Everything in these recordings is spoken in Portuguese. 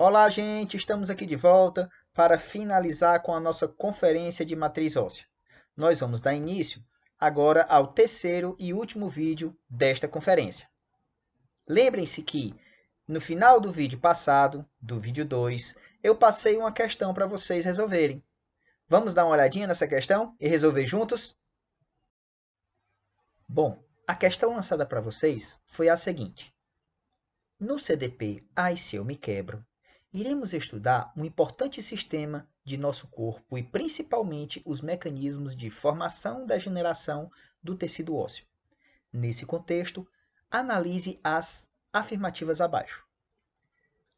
Olá, gente! Estamos aqui de volta para finalizar com a nossa conferência de matriz óssea. Nós vamos dar início agora ao terceiro e último vídeo desta conferência. Lembrem-se que no final do vídeo passado, do vídeo 2, eu passei uma questão para vocês resolverem. Vamos dar uma olhadinha nessa questão e resolver juntos? Bom, a questão lançada para vocês foi a seguinte. No CDP Ai Se Eu Me Quebro, iremos estudar um importante sistema de nosso corpo e principalmente os mecanismos de formação e degeneração do tecido ósseo. Nesse contexto, analise as afirmativas abaixo.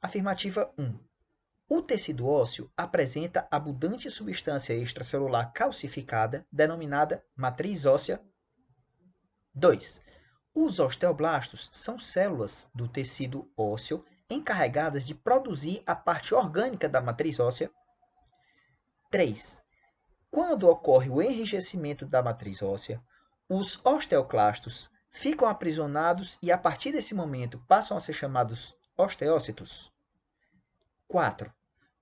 Afirmativa 1. O tecido ósseo apresenta abundante substância extracelular calcificada, denominada matriz óssea. 2. Os osteoblastos são células do tecido ósseo encarregadas de produzir a parte orgânica da matriz óssea. 3. Quando ocorre o enrijecimento da matriz óssea, os osteoclastos ficam aprisionados e, a partir desse momento, passam a ser chamados osteócitos. 4.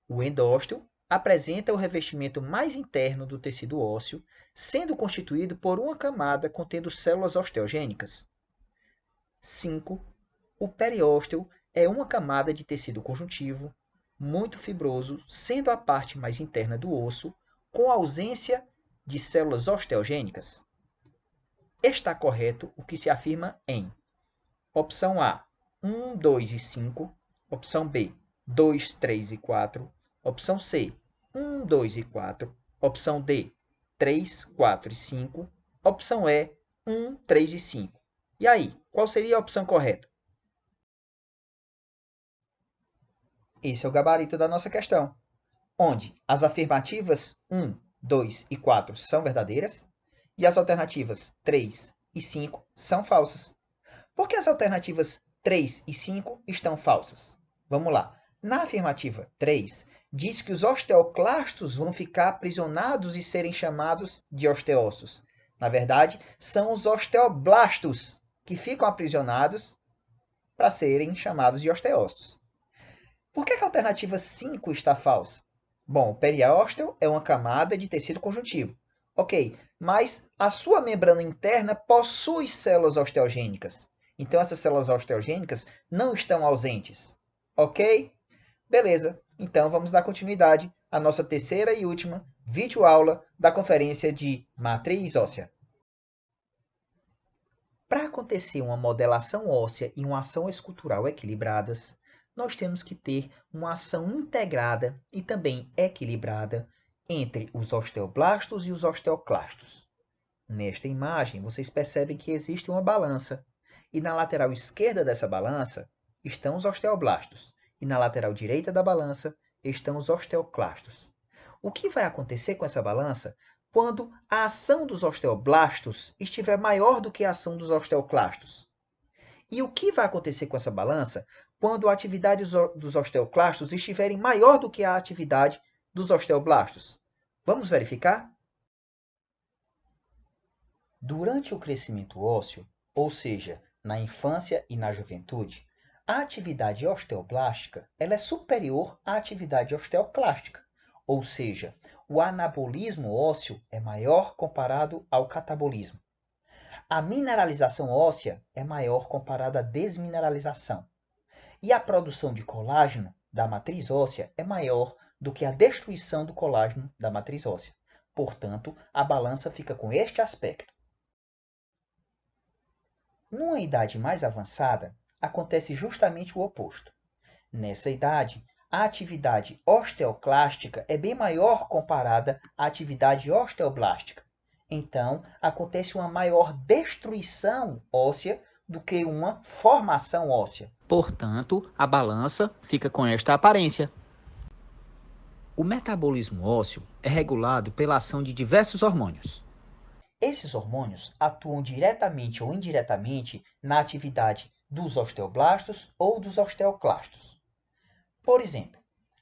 O endósteo apresenta o revestimento mais interno do tecido ósseo, sendo constituído por uma camada contendo células osteogênicas. 5. O periósteo é uma camada de tecido conjuntivo, muito fibroso, sendo a parte mais interna do osso, com ausência de células osteogênicas. Está correto o que se afirma em opção A, 1, 2 e 5, opção B, 2, 3 e 4, opção C, 1, 2 e 4, opção D, 3, 4 e 5, opção E, 1, 3 e 5. E aí, qual seria a opção correta? Esse é o gabarito da nossa questão, onde as afirmativas 1, 2 e 4 são verdadeiras e as alternativas 3 e 5 são falsas. Por que as alternativas 3 e 5 estão falsas? Vamos lá. Na afirmativa 3, diz que os osteoclastos vão ficar aprisionados e serem chamados de osteócitos. Na verdade, são os osteoblastos que ficam aprisionados para serem chamados de osteócitos. Por que a alternativa 5 está falsa? Bom, o periósteo é uma camada de tecido conjuntivo. Ok, mas a sua membrana interna possui células osteogênicas. Então, essas células osteogênicas não estão ausentes. Ok? Beleza, então vamos dar continuidade à nossa terceira e última videoaula da conferência de matriz óssea. Para acontecer uma modelação óssea e uma ação escultural equilibradas, nós temos que ter uma ação integrada e também equilibrada entre os osteoblastos e os osteoclastos. Nesta imagem, vocês percebem que existe uma balança, e na lateral esquerda dessa balança estão os osteoblastos, e na lateral direita da balança estão os osteoclastos. O que vai acontecer com essa balança quando a ação dos osteoblastos estiver maior do que a ação dos osteoclastos? E o que vai acontecer com essa balança quando a atividade dos osteoclastos estiverem maior do que a atividade dos osteoblastos? Vamos verificar? Durante o crescimento ósseo, ou seja, na infância e na juventude, a atividade osteoblástica ela é superior à atividade osteoclástica, ou seja, o anabolismo ósseo é maior comparado ao catabolismo. A mineralização óssea é maior comparada à desmineralização. E a produção de colágeno da matriz óssea é maior do que a destruição do colágeno da matriz óssea. Portanto, a balança fica com este aspecto. Numa idade mais avançada, acontece justamente o oposto. Nessa idade, a atividade osteoclástica é bem maior comparada à atividade osteoblástica. Então, acontece uma maior destruição óssea do que uma formação óssea. Portanto, a balança fica com esta aparência. O metabolismo ósseo é regulado pela ação de diversos hormônios. Esses hormônios atuam diretamente ou indiretamente na atividade dos osteoblastos ou dos osteoclastos. Por exemplo,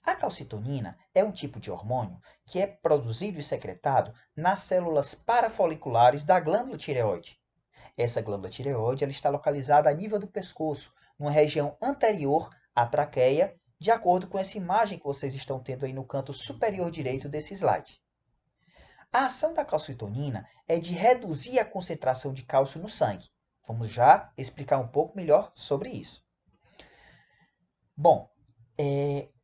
a calcitonina é um tipo de hormônio que é produzido e secretado nas células parafoliculares da glândula tireoide. Essa glândula tireoide ela está localizada a nível do pescoço, numa região anterior à traqueia de acordo com essa imagem que vocês estão tendo aí no canto superior direito desse slide. A ação da calcitonina é de reduzir a concentração de cálcio no sangue. Vamos já explicar um pouco melhor sobre isso. Bom,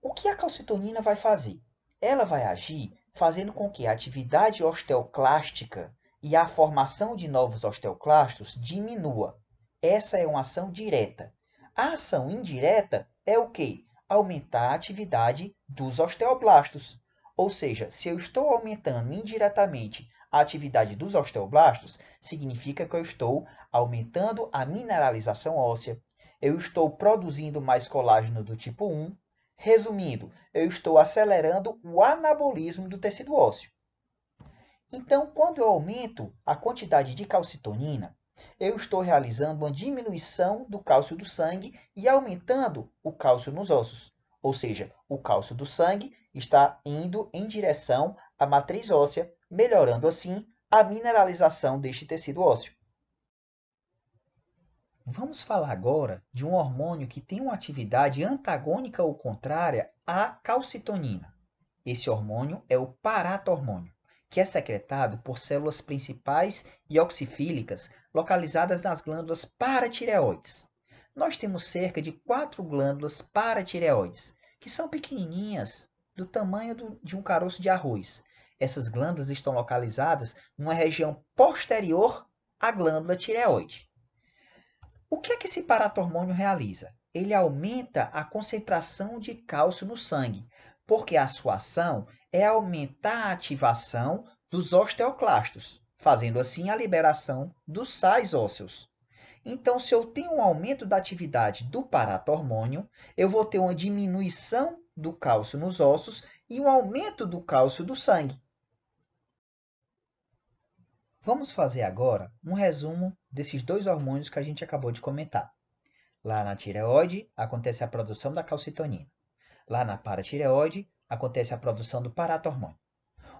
o que a calcitonina vai fazer? Ela vai agir fazendo com que a atividade osteoclástica e a formação de novos osteoclastos diminua. Essa é uma ação direta. A ação indireta é o quê? Aumentar a atividade dos osteoblastos. Ou seja, se eu estou aumentando indiretamente a atividade dos osteoblastos, significa que eu estou aumentando a mineralização óssea, eu estou produzindo mais colágeno do tipo 1. Resumindo, eu estou acelerando o anabolismo do tecido ósseo. Então, quando eu aumento a quantidade de calcitonina, eu estou realizando uma diminuição do cálcio do sangue e aumentando o cálcio nos ossos. Ou seja, o cálcio do sangue está indo em direção à matriz óssea, melhorando assim a mineralização deste tecido ósseo. Vamos falar agora de um hormônio que tem uma atividade antagônica ou contrária à calcitonina. Esse hormônio é o paratormônio, que é secretado por células principais e oxifílicas localizadas nas glândulas paratireoides. Nós temos cerca de 4 glândulas paratireoides, que são pequenininhas, do tamanho de um caroço de arroz. Essas glândulas estão localizadas numa região posterior à glândula tireoide. O que é que esse paratormônio realiza? Ele aumenta a concentração de cálcio no sangue, porque a sua ação é aumentar a ativação dos osteoclastos, fazendo assim a liberação dos sais ósseos. Então, se eu tenho um aumento da atividade do paratormônio, eu vou ter uma diminuição do cálcio nos ossos e um aumento do cálcio do sangue. Vamos fazer agora um resumo desses dois hormônios que a gente acabou de comentar. Lá na tireoide, acontece a produção da calcitonina. Lá na paratireoide, acontece a produção do paratormônio.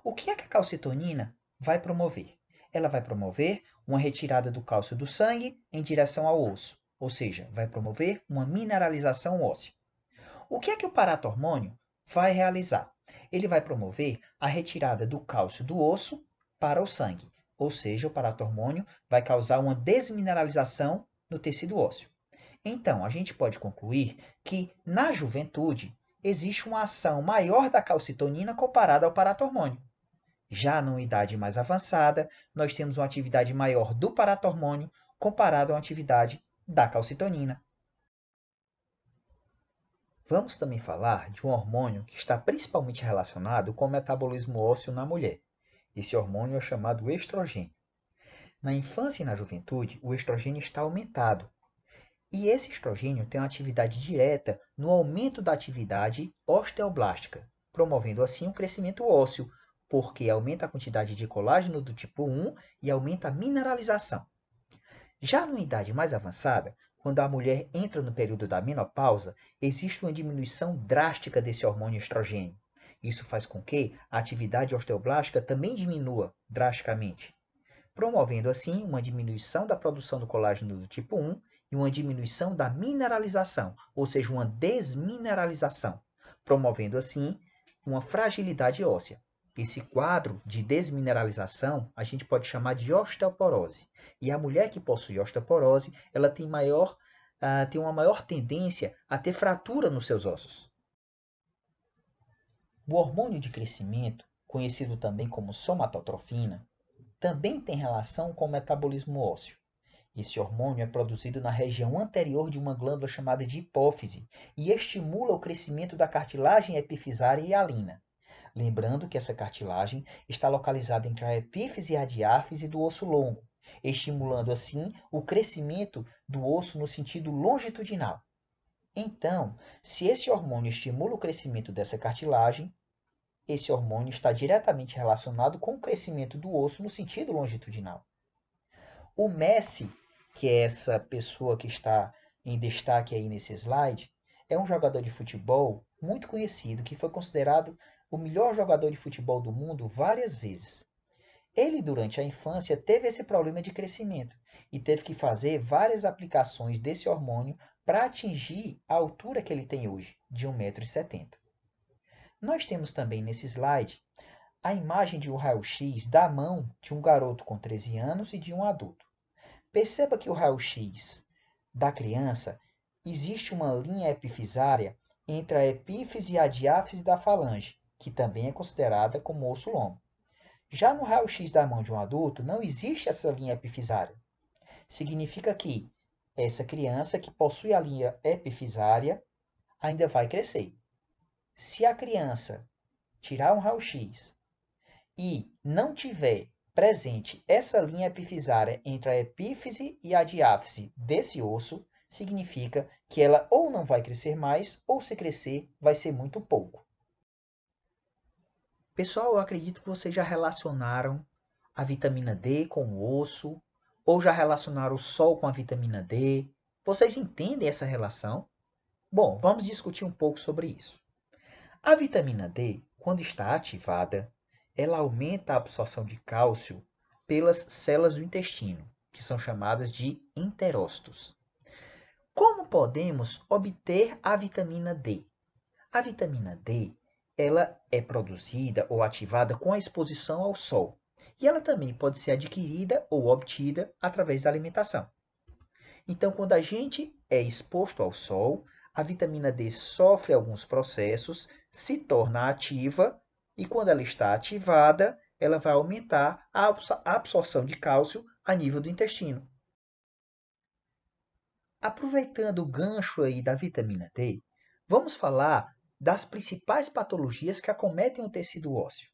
O que é que a calcitonina vai promover? Ela vai promover uma retirada do cálcio do sangue em direção ao osso, ou seja, vai promover uma mineralização óssea. O que é que o paratormônio vai realizar? Ele vai promover a retirada do cálcio do osso para o sangue, ou seja, o paratormônio vai causar uma desmineralização no tecido ósseo. Então, a gente pode concluir que, na juventude, existe uma ação maior da calcitonina comparada ao paratormônio. Já numa idade mais avançada, nós temos uma atividade maior do paratormônio comparada a uma atividade da calcitonina. Vamos também falar de um hormônio que está principalmente relacionado com o metabolismo ósseo na mulher. Esse hormônio é chamado estrogênio. Na infância e na juventude, o estrogênio está aumentado. E esse estrogênio tem uma atividade direta no aumento da atividade osteoblástica, promovendo assim o crescimento ósseo, porque aumenta a quantidade de colágeno do tipo 1 e aumenta a mineralização. Já numa idade mais avançada, quando a mulher entra no período da menopausa, existe uma diminuição drástica desse hormônio estrogênio. Isso faz com que a atividade osteoblástica também diminua drasticamente, promovendo assim uma diminuição da produção do colágeno do tipo 1 e uma diminuição da mineralização, ou seja, uma desmineralização, promovendo assim uma fragilidade óssea. Esse quadro de desmineralização a gente pode chamar de osteoporose. E a mulher que possui osteoporose, ela tem uma maior tendência a ter fratura nos seus ossos. O hormônio de crescimento, conhecido também como somatotrofina, também tem relação com o metabolismo ósseo. Esse hormônio é produzido na região anterior de uma glândula chamada de hipófise e estimula o crescimento da cartilagem epifisária e hialina. Lembrando que essa cartilagem está localizada entre a epífise e a diáfise do osso longo, estimulando assim o crescimento do osso no sentido longitudinal. Então, se esse hormônio estimula o crescimento dessa cartilagem, esse hormônio está diretamente relacionado com o crescimento do osso no sentido longitudinal. O Messi, que é essa pessoa que está em destaque aí nesse slide, é um jogador de futebol muito conhecido, que foi considerado o melhor jogador de futebol do mundo várias vezes. Ele, durante a infância, teve esse problema de crescimento e teve que fazer várias aplicações desse hormônio para atingir a altura que ele tem hoje, de 1,70 m. Nós temos também nesse slide a imagem de um raio-x da mão de um garoto com 13 anos e de um adulto. Perceba que o raio-x da criança existe uma linha epifisária entre a epífise e a diáfise da falange, que também é considerada como osso longo. Já no raio-x da mão de um adulto, não existe essa linha epifisária. Significa que essa criança que possui a linha epifisária ainda vai crescer. Se a criança tirar um raio-x e não tiver presente essa linha epifisária entre a epífise e a diáfise desse osso, significa que ela ou não vai crescer mais, ou se crescer, vai ser muito pouco. Pessoal, eu acredito que vocês já relacionaram a vitamina D com o osso, ou já relacionaram o sol com a vitamina D. Vocês entendem essa relação? Bom, vamos discutir um pouco sobre isso. A vitamina D, quando está ativada, ela aumenta a absorção de cálcio pelas células do intestino, que são chamadas de enterócitos. Como podemos obter a vitamina D? A vitamina D, ela é produzida ou ativada com a exposição ao sol. E ela também pode ser adquirida ou obtida através da alimentação. Então, quando a gente é exposto ao sol, a vitamina D sofre alguns processos, se torna ativa e quando ela está ativada, ela vai aumentar a absorção de cálcio a nível do intestino. Aproveitando o gancho aí da vitamina D, vamos falar das principais patologias que acometem o tecido ósseo.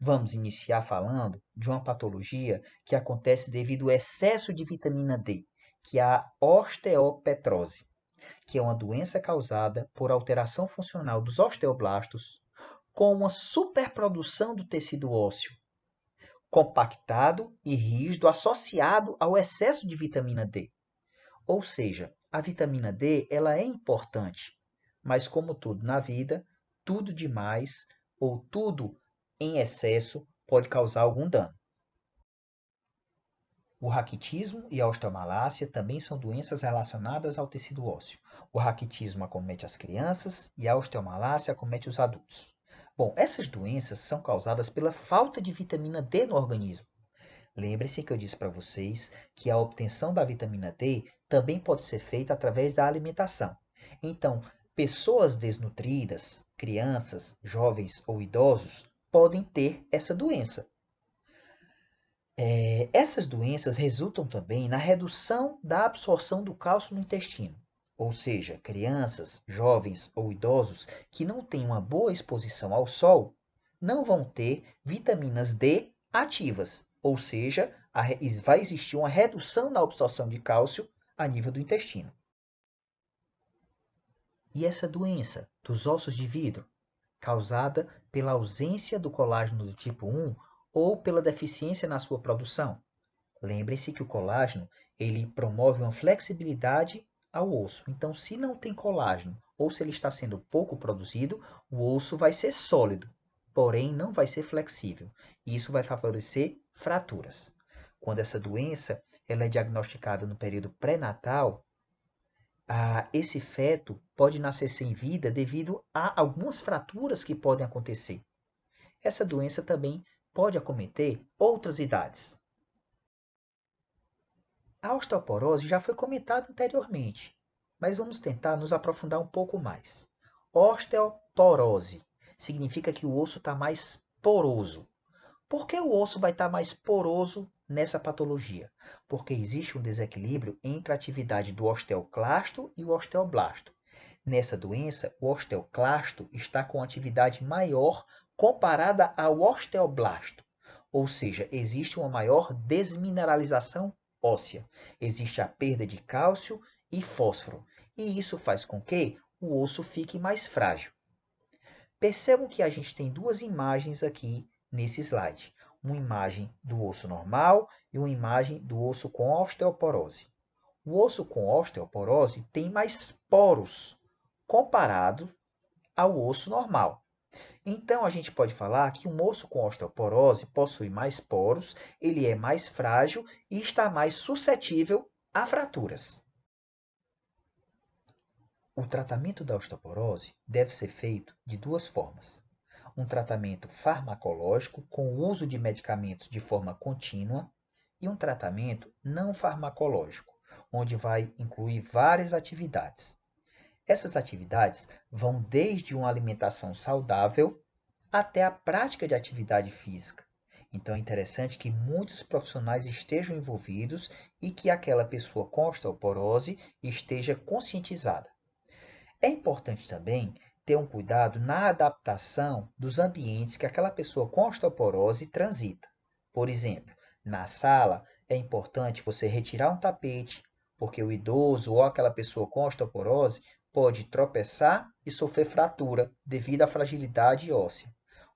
Vamos iniciar falando de uma patologia que acontece devido ao excesso de vitamina D, que é a osteopetrose, que é uma doença causada por alteração funcional dos osteoblastos com uma superprodução do tecido ósseo, compactado e rígido associado ao excesso de vitamina D. Ou seja, a vitamina D ela é importante, mas como tudo na vida, tudo demais ou tudo em excesso pode causar algum dano. O raquitismo e a osteomalácia também são doenças relacionadas ao tecido ósseo. O raquitismo acomete as crianças e a osteomalácia acomete os adultos. Bom, essas doenças são causadas pela falta de vitamina D no organismo. Lembre-se que eu disse para vocês que a obtenção da vitamina D também pode ser feita através da alimentação. Então, pessoas desnutridas, crianças, jovens ou idosos, podem ter essa doença. Essas doenças resultam também na redução da absorção do cálcio no intestino. Ou seja, crianças, jovens ou idosos que não têm uma boa exposição ao sol não vão ter vitaminas D ativas. Ou seja, vai existir uma redução na absorção de cálcio a nível do intestino. E essa doença dos ossos de vidro, causada pela ausência do colágeno do tipo 1 ou pela deficiência na sua produção. Lembre-se que o colágeno ele promove uma flexibilidade ao osso. Então, se não tem colágeno ou se ele está sendo pouco produzido, o osso vai ser sólido, porém não vai ser flexível. E isso vai favorecer fraturas. Quando essa doença ela é diagnosticada no período pré-natal, esse feto pode nascer sem vida devido a algumas fraturas que podem acontecer. Essa doença também pode acometer outras idades. A osteoporose já foi comentada anteriormente, mas vamos tentar nos aprofundar um pouco mais. Osteoporose significa que o osso está mais poroso. Por que o osso vai estar mais poroso nessa patologia? Porque existe um desequilíbrio entre a atividade do osteoclasto e o osteoblasto. Nessa doença, o osteoclasto está com atividade maior comparada ao osteoblasto, ou seja, existe uma maior desmineralização óssea. Existe a perda de cálcio e fósforo, e isso faz com que o osso fique mais frágil. Percebam que a gente tem duas imagens aqui nesse slide. Uma imagem do osso normal e uma imagem do osso com osteoporose. O osso com osteoporose tem mais poros comparado ao osso normal. Então, a gente pode falar que um osso com osteoporose possui mais poros, ele é mais frágil e está mais suscetível a fraturas. O tratamento da osteoporose deve ser feito de duas formas. Um tratamento farmacológico com o uso de medicamentos de forma contínua e um tratamento não farmacológico, onde vai incluir várias atividades. Essas atividades vão desde uma alimentação saudável até a prática de atividade física. Então é interessante que muitos profissionais estejam envolvidos e que aquela pessoa com osteoporose esteja conscientizada. É importante também ter um cuidado na adaptação dos ambientes que aquela pessoa com osteoporose transita. Por exemplo, na sala é importante você retirar um tapete, porque o idoso ou aquela pessoa com osteoporose pode tropeçar e sofrer fratura devido à fragilidade óssea.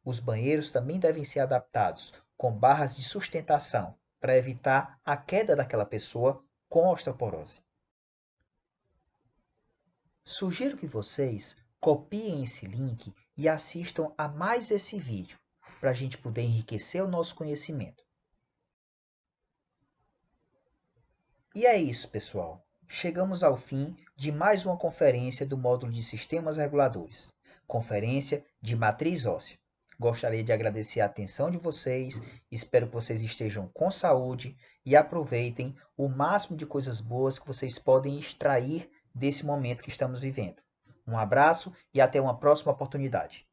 Os banheiros também devem ser adaptados com barras de sustentação para evitar a queda daquela pessoa com osteoporose. Sugiro que vocês copiem esse link e assistam a mais esse vídeo, para a gente poder enriquecer o nosso conhecimento. E é isso, pessoal. Chegamos ao fim de mais uma conferência do módulo de Sistemas Reguladores, conferência de matriz óssea. Gostaria de agradecer a atenção de vocês, espero que vocês estejam com saúde e aproveitem o máximo de coisas boas que vocês podem extrair desse momento que estamos vivendo. Um abraço e até uma próxima oportunidade.